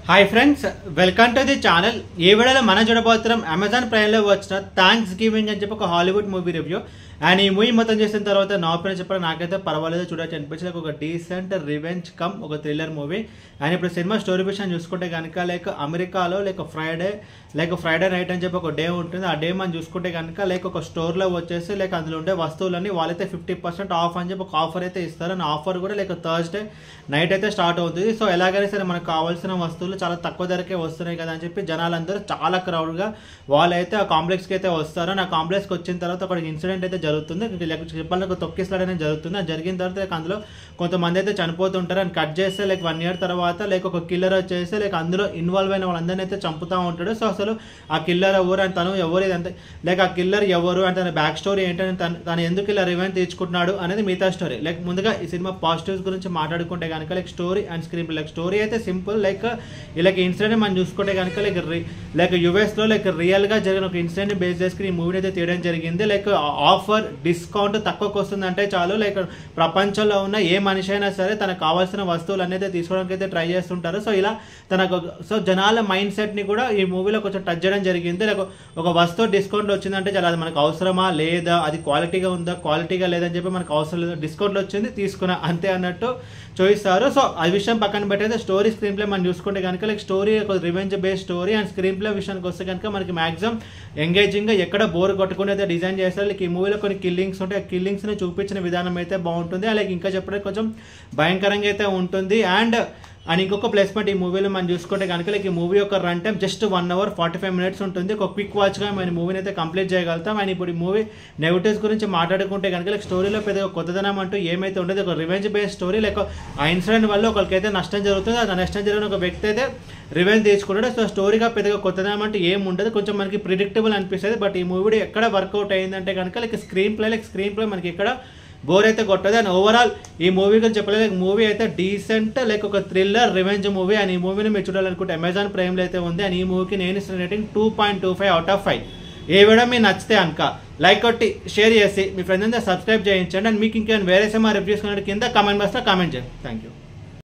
Hi friends, welcome to the channel. ఈ వీడియోలో మనం చూడబోతున్నాం అమెజాన్ ప్రైమ్లో వచ్చిన థ్యాంక్స్ గివింగ్ అని చెప్పి ఒక హాలీవుడ్ మూవీ రివ్యూ. అండ్ ఈ మూవీ మొత్తం చేసిన తర్వాత నా ఒపీనియన్ చెప్పాలి, నాకైతే పర్వాలేదు, చూడొచ్చు అనిపించలేదు. ఒక డీసెంట్ రివెంజ్ కమ్ ఒక థ్రిల్లర్ మూవీ. అండ్ ఇప్పుడు సినిమా స్టోరీ విషయం చూసుకుంటే కనుక అమెరికాలో ఫ్రైడే నైట్ అని చెప్పి ఒక డే ఉంటుంది. ఆ డే మనం చూసుకుంటే కనుక ఒక స్టోర్లో వచ్చేసి అందులో ఉండే వస్తువులన్నీ వాళ్ళైతే 50% ఆఫ్ అని చెప్పి ఒక ఆఫర్ అయితే ఇస్తారు. అండ్ ఆఫర్ కూడా థర్స్డే నైట్ అయితే స్టార్ట్ అవుతుంది. సో ఎలాగైనా సరే మనకు కావాల్సిన వస్తువులు చాలా తక్కువ ధరకే వస్తున్నాయి కదా అని చెప్పి జనాలందరూ చాలా క్రౌడ్గా వాళ్ళైతే ఆ కాంప్లెక్స్కి అయితే వస్తారు. ఆ కాంప్లెక్స్కి వచ్చిన తర్వాత ఒక ఇన్సిడెంట్ అయితే జరుగుతుంది. చెప్పాలంటే ఒక తొక్కిసలాట అనేది జరుగుతుంది. అది జరిగిన తర్వాత అందులో కొంతమంది అయితే చనిపోతుంటారు. అండ్ కట్ చేస్తే 1 year తర్వాత ఒక కిల్లర్ వచ్చేసి అందులో ఇన్వాల్వ్ అయిన వాళ్ళందరినీ అయితే చంపుతూ ఉంటాడు. సో అసలు ఆ కిల్లర్ ఎవరు అండ్ తను ఎవరు ఇదంతా ఆ కిల్లర్ ఎవరు అండ్ తన బ్యాక్ స్టోరీ ఏంటని తను ఎందుకు ఇలా రివెంజ్ తీర్చుకుంటున్నాడు అనేది మిగతా స్టోరీ. ముందుగా ఈ సినిమా పాజిటివ్స్ గురించి మాట్లాడుకుంటే కనుక story and screen play. Story అయితే సింపుల్. ఇన్సిడెంట్ మనం చూసుకుంటే కనుక యుఎస్లో రియల్గా జరిగిన ఒక ఇన్సిడెంట్ బేస్ చేసుకుని ఈ మూవీని అయితే తీయడం జరిగింది. ఆఫర్ డిస్కౌంట్ తక్కువకు వస్తుందంటే చాలు ప్రపంచంలో ఉన్న ఏ మనిషి అయినా సరే తనకు కావాల్సిన వస్తువులు అనేది తీసుకోవడానికి అయితే ట్రై చేస్తుంటారు. సో జనాల మైండ్ సెట్ని కూడా ఈ మూవీలో కొంచెం టచ్ చేయడం జరిగింది. ఒక వస్తువు డిస్కౌంట్లో వచ్చిందంటే చాలా అది మనకు అవసరమా లేదా, అది క్వాలిటీగా ఉందా క్వాలిటీగా లేదని చెప్పి మనకు అవసరం లేదు, డిస్కౌంట్లో వచ్చింది తీసుకున్నా అంతే అన్నట్టు చూపిస్తారు. సో ఆ విషయం పక్కన పెట్టయితే స్టోరీ స్క్రీన్ ప్లే మనం చూసుకుంటే కనుక స్టోరీ ఒక revenge based story. And screen play విషయానికి వస్తే కనుక మనకి మాక్సిమం ఎంగేజింగ్గా ఎక్కడ బోర్ కొట్టుకుని అయితే డిజైన్ చేస్తారు. ఈ మూవీలో కొన్ని కిల్లింగ్స్ ఉంటాయి. ఆ కిల్లింగ్స్ని చూపించిన విధానం అయితే బాగుంటుంది. అలాగే ఇంకా చెప్పడానికి కొంచెం భయంకరంగా అయితే ఉంటుంది. అండ్ ఇంకొక ప్లస్ పాయింట్ ఈ మూవీలో మనం చూసుకుంటే కనుక ఈ మూవీ యొక్క run time just 1 hour 45 minutes ఉంటుంది. ఒక క్విక్ వాచ్గా మనం మూవీని అయితే కంప్లీట్ చేయగలుగుతాం. అండ్ ఇప్పుడు ఈ మూవీ నెగటివ్స్ గురించి మాట్లాడుకుంటే కనుక స్టోరీలో పెద్దగా కొత్తదనం అంటూ ఏమైతే ఉండదు. ఒక రివెంజ్ బేస్డ్ స్టోరీ. ఆ ఇన్సిడెంట్ వల్ల ఒకరికైతే నష్టం జరుగుతుంది. ఆ నష్టం జరిగిన ఒక వ్యక్తి అయితే రివెంజ్ తీసుకుంటాడు. సో స్టోరీగా పెద్దగా కొత్తదనం అంటే ఏం ఉండదు, కొంచెం మనకి ప్రిడిక్టబుల్ అనిపిస్తుంది. బట్ ఈ మూవీ ఎక్కడ వర్కౌట్ అయిందంటే కనుక స్క్రీన్ ప్లే మనకి ఎక్కడ బోర్ అయితే కొట్టదు. అండ్ ఓవరాల్ ఈ మూవీ గురించి చెప్పలేదు. మూవీ అయితే డీసెంట్ ఒక థ్రిల్లర్ రివెంజ్ మూవీ. అండ్ ఈ మూవీని మీరు చూడాలనుకుంటే అమెజాన్ ప్రైమ్లో అయితే ఉంది. అండ్ ఈ మూవీకి నేను ఇస్తున్న rating 2.25 out of 5. A video మీకు నచ్చితే కనుక లైక్ కొట్టి షేర్ చేసి మీ ఫ్రెండ్స్ అంతా సబ్స్క్రైబ్ చేయించండి. అండ్ మీకు ఇంకేమైనా వేరే సినిమా రివ్యూస్ కింద కామెంట్ బాక్స్లో కామెంట్ చేయండి. Thank you.